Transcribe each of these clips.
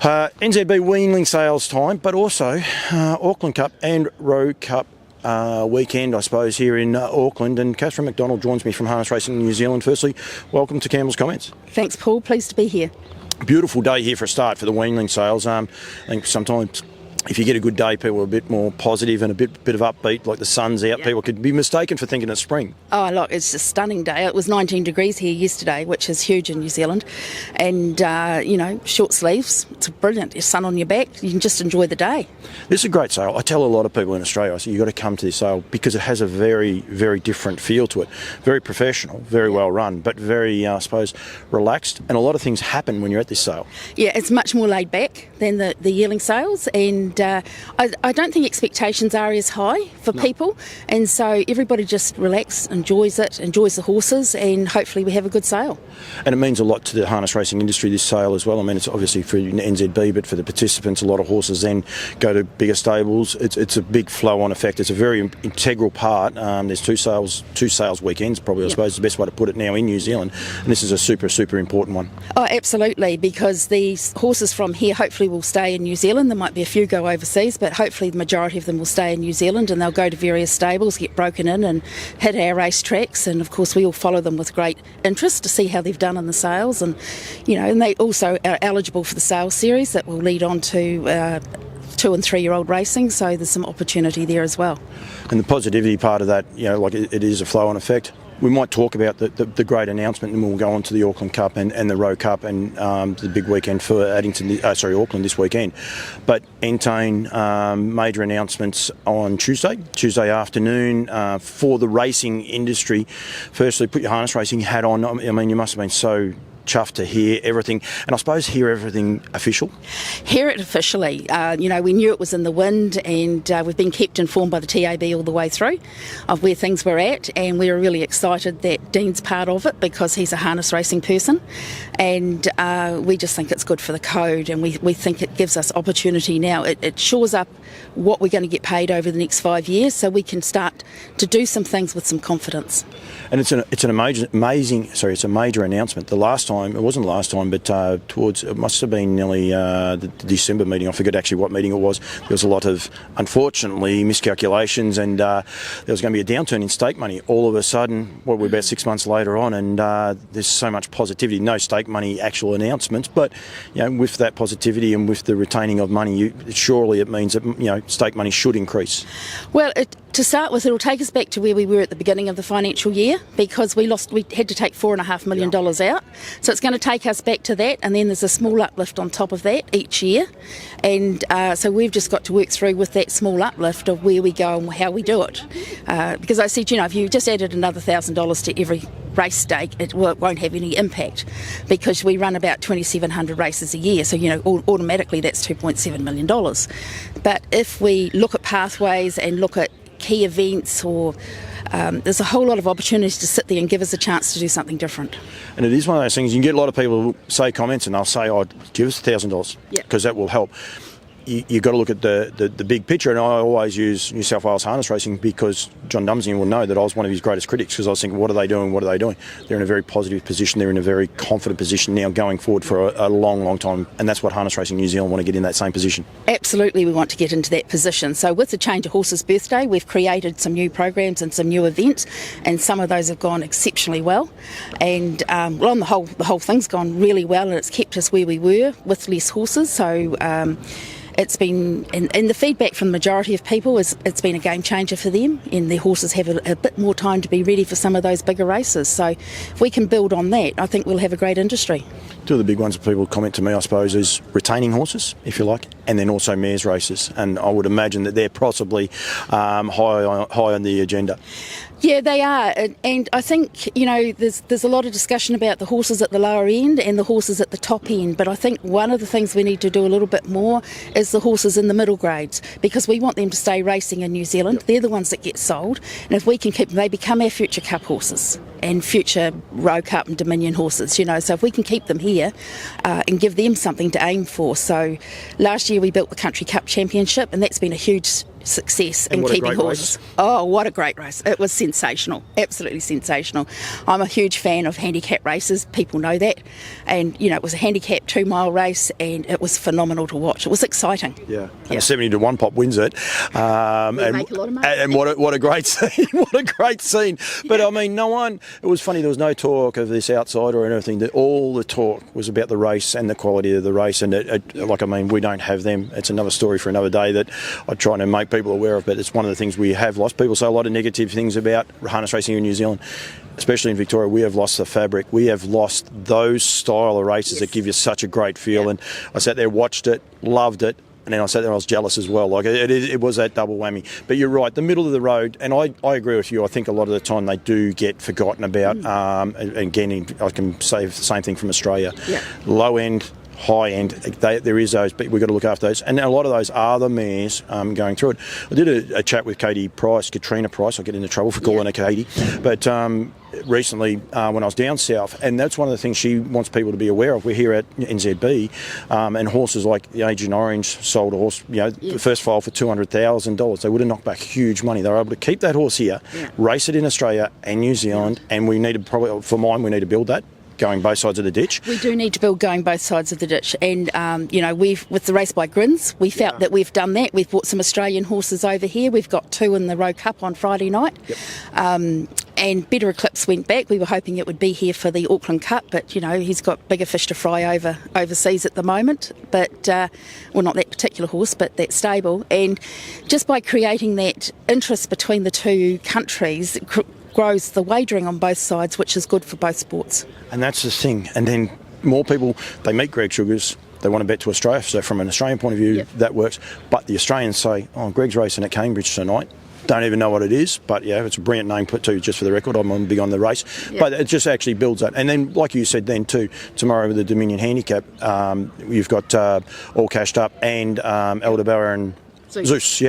NZB weanling sales time, but also Auckland Cup and Rowe Cup weekend, I suppose, here in Auckland. And Catherine McDonald joins me from Harness Racing New Zealand. Firstly, welcome to Campbell's Comments. Thanks, Paul. Pleased to be here. Beautiful day here for a start for the weanling sales. I think sometimes if you get a good day, people are a bit more positive and a bit of upbeat, like the sun's out. Yep. People could be mistaken for thinking it's spring. Oh, look, it's a stunning day. It was 19 degrees here yesterday, which is huge in New Zealand. And, short sleeves, it's brilliant. Your sun on your back, you can just enjoy the day. This is a great sale. I tell a lot of people in Australia, I say, you've got to come to this sale because it has a very, very different feel to it. Very professional, very well run, but very, I suppose, relaxed. And a lot of things happen when you're at this sale. Yeah, it's much more laid back than the yearling sales. And I don't think expectations are as high for people, and so everybody just relaxes, enjoys it, enjoys the horses, and hopefully we have a good sale. And it means a lot to the harness racing industry, this sale as well. I mean, it's obviously for NZB, but for the participants, a lot of horses then go to bigger stables. It's a big flow-on effect. It's a very integral part. There's two sales weekends, probably, I suppose is the best way to put it now in New Zealand, and this is a super, super important one. Oh, absolutely, because these horses from here hopefully will stay in New Zealand. There might be a few go overseas, but hopefully the majority of them will stay in New Zealand, and they'll go to various stables, get broken in and hit our race tracks, and of course we all follow them with great interest to see how they've done in the sales, and and they also are eligible for the sales series that will lead on to 2- and 3-year-old racing, so there's some opportunity there as well. And the positivity part of that, like it is a flow-on effect. We might talk about the great announcement, and we'll go on to the Auckland Cup and the Rowe Cup and the big weekend for Auckland this weekend. But Entain, major announcements on Tuesday afternoon for the racing industry. Firstly, put your harness racing hat on. I mean, you must have been so chuffed to hear everything, and I suppose hear everything official. Hear it officially. We knew it was in the wind, and we've been kept informed by the TAB all the way through of where things were at, and we were really excited that Dean's part of it because he's a harness racing person, and we just think it's good for the code, and we think it gives us opportunity now. It shores up what we're going to get paid over the next 5 years, so we can start to do some things with some confidence. And it's a major announcement. The last time, it wasn't the last time, but it must have been nearly the December meeting. I forget actually what meeting it was. There was a lot of, unfortunately, miscalculations, and there was going to be a downturn in stake money. All of a sudden, we're about 6 months later on, and there's so much positivity. No stake money actual announcements, but with that positivity and with the retaining of money, surely it means that stake money should increase. Well, to start with, it'll take us back to where we were at the beginning of the financial year, because we had to take $4.5 million out. So it's going to take us back to that, and then there's a small uplift on top of that each year. And so we've just got to work through with that small uplift of where we go and how we do it. Because I said, if you just added another $1,000 to every race stake, it won't have any impact, because we run about 2,700 races a year, so automatically that's $2.7 million. But if we look at pathways and look at key events, or there's a whole lot of opportunities to sit there and give us a chance to do something different. And it is one of those things, you can get a lot of people who say comments and they'll say, give us $1,000, because that will help. You've got to look at the big picture, and I always use New South Wales harness racing because John Dumsey will know that I was one of his greatest critics, because I was thinking, what are they doing? They're in a very positive position. They're in a very confident position now going forward for a long, long time, and that's what Harness Racing New Zealand want to get in that same position. Absolutely, we want to get into that position. So with the Change a Horse's birthday, we've created some new programs and some new events, and some of those have gone exceptionally well. And on the whole thing's gone really well, and it's kept us where we were with less horses. So it's been, and the feedback from the majority of people is it's been a game changer for them, and their horses have a bit more time to be ready for some of those bigger races. So if we can build on that, I think we'll have a great industry. Two of the big ones that people comment to me, I suppose, is retaining horses, if you like, and then also mares races. And I would imagine that they're possibly high on the agenda. Yeah, they are, and I think there's a lot of discussion about the horses at the lower end and the horses at the top end, but I think one of the things we need to do a little bit more is the horses in the middle grades, because we want them to stay racing in New Zealand. Yep. They're the ones that get sold, and if we can keep them, they become our future Cup horses and future Rowe Cup and Dominion horses, so if we can keep them here and give them something to aim for. So last year we built the Country Cup Championship, and that's been a huge success And in what a keeping great horses. race. Oh, what a great race. It was sensational, absolutely sensational. I'm a huge fan of handicap races, people know that. And, you know, it was a handicap 2-mile race and it was phenomenal to watch. It was exciting. Yeah, and a 70-1 pop wins it. And make a lot of money. And what a great scene! What a great scene! But I mean, it was funny. There was no talk of this outsider or anything. All the talk was about the race and the quality of the race. And we don't have them. It's another story for another day that I try to make people aware of. But it's one of the things we have lost. People say a lot of negative things about harness racing in New Zealand. Especially in Victoria, we have lost the fabric. We have lost those style of races that give you such a great feel. And I sat there, watched it, loved it, and then I sat there and I was jealous as well. Like it was that double whammy. But you're right, the middle of the road, and I agree with you. I think a lot of the time they do get forgotten about. Again, I can say the same thing from Australia. Yeah. Low end, high end, there is those, but we've got to look after those. And a lot of those are the mares going through it. I did a chat with Katrina Price. I get into trouble for calling her Katie. But recently when I was down south, and that's one of the things she wants people to be aware of. We're here at NZB, and horses like the Agent Orange sold a horse, the first file for $200,000. They would have knocked back huge money. They were able to keep that horse here, race it in Australia and New Zealand, and we need to we need to build that. Going both sides of the ditch. We do need to build going both sides of the ditch, and with the race by Grins, we felt that we've done that. We've brought some Australian horses over here. We've got 2 in the Roe Cup on Friday night. And Better Eclipse went back. We were hoping it would be here for the Auckland Cup, but he's got bigger fish to fry overseas at the moment. But not that particular horse, but that stable. And just by creating that interest between the two countries, grows the wagering on both sides, which is good for both sports. And that's the thing. And then more people, they meet Greg Sugars, they want to bet to Australia. So from an Australian point of view, that works. But the Australians say, Greg's racing at Cambridge tonight. Don't even know what it is, but it's a brilliant name put to, just for the record. I'm big on the race. But it just actually builds that. And then, like you said then too, tomorrow with the Dominion Handicap, you've got All Cashed Up and Aldebaran and Zeus,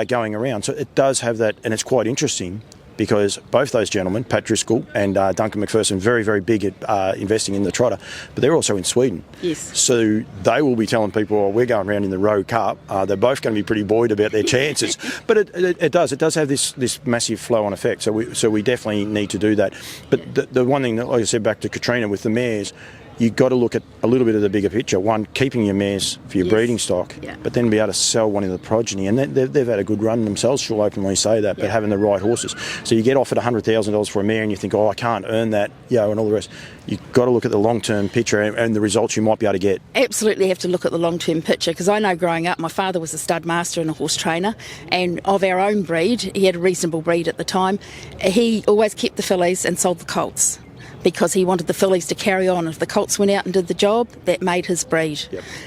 going around. So it does have that, and it's quite interesting. Because both those gentlemen, Pat Driscoll and Duncan McPherson, very, very big at investing in the trotter, but they're also in Sweden. Yes. So they will be telling people, we're going around in the Roe Cup. They're both going to be pretty buoyed about their chances. But it does have this massive flow-on effect. So we definitely need to do that. But the one thing that, like I said, back to Katrina with the mares, you've got to look at a little bit of the bigger picture. One, keeping your mares for your breeding stock, but then be able to sell one of the progeny. And they've had a good run themselves, she'll openly say that, but having the right horses. So you get offered $100,000 for a mare and you think, I can't earn that, and all the rest. You've got to look at the long-term picture and the results you might be able to get. Absolutely have to look at the long-term picture, because I know growing up, my father was a stud master and a horse trainer, and of our own breed, he had a reasonable breed at the time, he always kept the fillies and sold the colts, because he wanted the fillies to carry on. If the colts went out and did the job, that made his breed.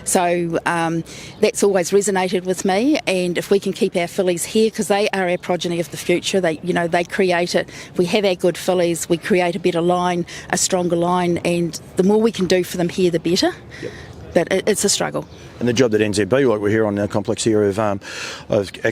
So that's always resonated with me, and if we can keep our fillies here, because they are our progeny of the future, they create it. If we have our good fillies, we create a better line, a stronger line, and the more we can do for them here, the better. But it's a struggle. And the job that NZB, like we're here on the complex here of at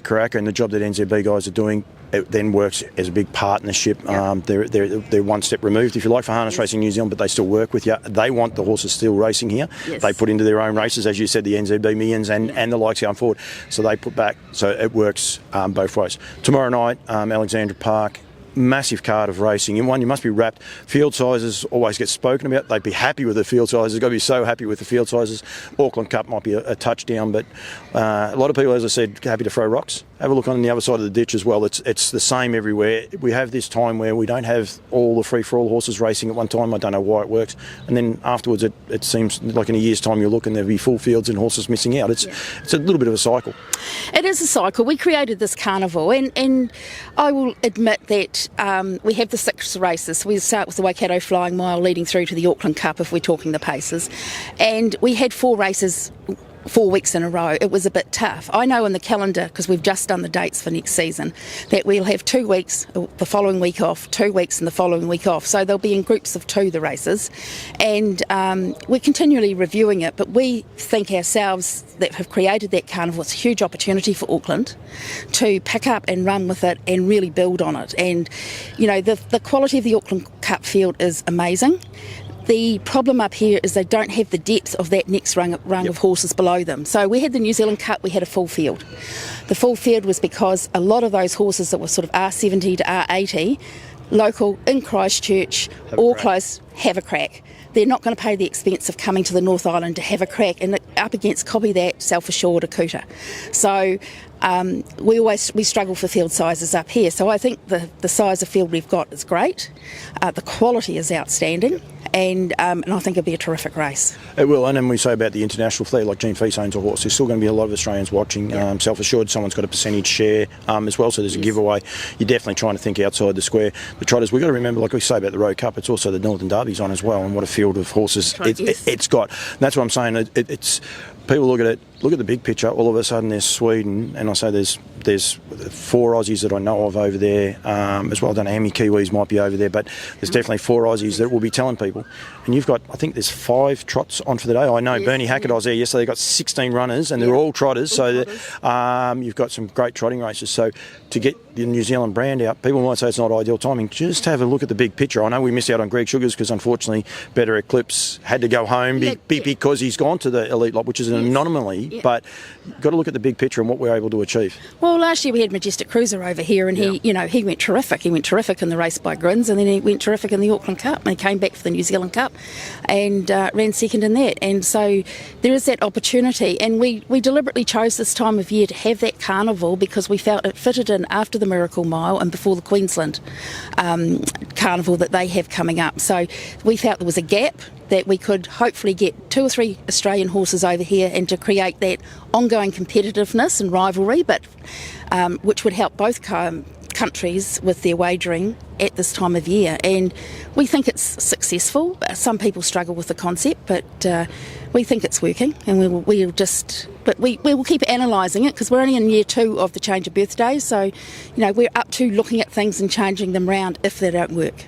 Karaka, and the job that NZB guys are doing, it then works as a big partnership. They're one step removed, if you like, for harness racing New Zealand, but they still work with you. They want the horses still racing here. They put into their own races, as you said, the NZB Millions and the likes going forward. So they put back, so it works both ways. Tomorrow night, Alexandra Park, massive card of racing. In one, you must be wrapped. Field sizes always get spoken about. They'd be happy with the field sizes. Got to be so happy with the field sizes. Auckland Cup might be a touchdown, but a lot of people, as I said, happy to throw rocks. Have a look on the other side of the ditch as well. It's the same everywhere. We have this time where we don't have all the free-for-all horses racing at one time. I don't know why it works. And then afterwards, it seems like in a year's time you look and there'll be full fields and horses missing out. It's a little bit of a cycle. It is a cycle. We created this carnival, and I will admit that we have the 6 races. So we start with the Waikato Flying Mile leading through to the Auckland Cup if we're talking the paces. And we had 4 races 4 weeks in a row. It was a bit tough. I know in the calendar, because we've just done the dates for next season, that we'll have 2 weeks the following week off, 2 weeks and the following week off. So they'll be in groups of 2, the races. And we're continually reviewing it, but we think ourselves that have created that carnival, it's a huge opportunity for Auckland to pick up and run with it and really build on it. And, the quality of the Auckland Cup field is amazing. The problem up here is they don't have the depth of that next rung of horses below them. So we had the New Zealand Cup, we had a full field. The full field was because a lot of those horses that were sort of R70 to R80, local in Christchurch, all close, have a crack. They're not going to pay the expense of coming to the North Island to have a crack, and up against copy that, self-assured, a cooter. So we struggle for field sizes up here. So I think the size of field we've got is great. The quality is outstanding, and I think it'll be a terrific race. It will, and then we say about the international flair, like Gene Feast owns a horse. There's still going to be a lot of Australians watching. Self-assured, someone's got a percentage share as well, so there's a giveaway. You're definitely trying to think outside the square. The trotters, we've got to remember, like we say about the Road Cup, it's also the Northern Derby's on as well, and what a field of horses it's got. And that's what I'm saying. It's people look at the big picture. All of a sudden, there's Sweden, and I say there's 4 Aussies that I know of over there as well. I don't know how many Kiwis might be over there, but there's definitely 4 Aussies that will be telling people. And you've got, I think there's 5 trots on for the day. I know Bernie Hackett, I was there yesterday. They got 16 runners, and they're all trotters. So you've got some great trotting races. So to get the New Zealand brand out, people might say it's not ideal timing. Just have a look at the big picture. I know we missed out on Greg Sugars because unfortunately Better Eclipse had to go home because he's gone to the elite lot, which is an anomaly. But you've got to look at the big picture and what we're able to achieve. Well, last year we had Majestic Cruiser over here, and he went terrific. He went terrific in the race by Grins, and then he went terrific in the Auckland Cup, and he came back for the New Zealand Cup and ran second in that. And so there is that opportunity, and we deliberately chose this time of year to have that carnival because we felt it fitted in after the Miracle Mile and before the Queensland carnival that they have coming up. So we felt there was a gap that we could hopefully get 2 or 3 Australian horses over here and to create that ongoing competitiveness and rivalry, but which would help both countries with their wagering at this time of year. And we think it's successful. Some people struggle with the concept, but we think it's working, and we will keep analysing it because we're only in year 2 of the change of birthdays. So, we're up to looking at things and changing them round if they don't work.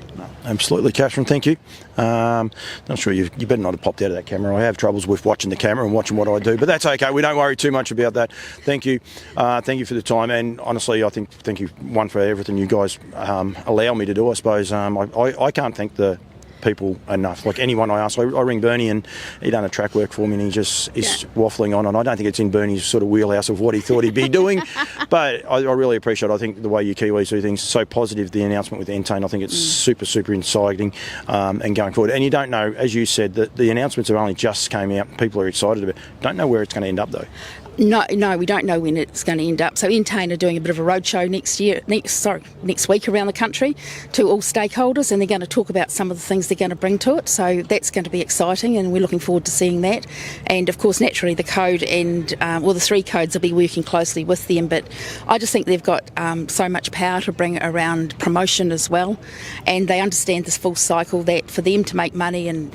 Absolutely, Catherine, thank you. Not sure you better not have popped out of that camera. I have troubles with watching the camera and watching what I do, but that's okay. We don't worry too much about that. Thank you. Thank you for the time, and honestly, I think thank you, for everything you guys allow me to do, I suppose. I can't thank the people enough. Like anyone I ask, I ring Bernie, and he done a track work for me, and he just is waffling on, and I don't think it's in Bernie's sort of wheelhouse of what he thought he'd be doing, but I really appreciate it. I think the way you Kiwis do things, so positive, the announcement with Entane, I think it's super exciting and going forward. And you don't know, as you said, that the announcements have only just came out, people are excited about it. Don't know where it's going to end up though. No, we don't know when it's going to end up. So Entane are doing a bit of a roadshow next week around the country to all stakeholders, and they're going to talk about some of the things they're going to bring to it. So that's going to be exciting, and we're looking forward to seeing that. And of course, naturally, the code and the 3 codes will be working closely with them. But I just think they've got so much power to bring around promotion as well, and they understand this full cycle that for them to make money in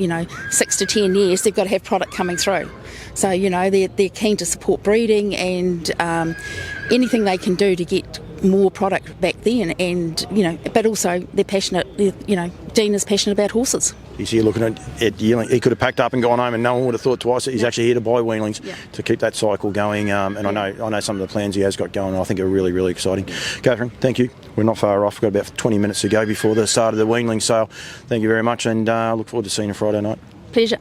6 to 10 years, they've got to have product coming through. So they're keen to support breeding and anything they can do to get more product back then, and but also they're passionate. Dean is passionate about horses. He's here looking at yearling. He could have packed up and gone home, and no one would have thought twice. He's actually here to buy weanlings to keep that cycle going. And I know some of the plans he has got going. I think are really exciting. Catherine, thank you. We're not far off. We've got about 20 minutes to go before the start of the weanling sale. Thank you very much, and look forward to seeing you Friday night. Pleasure.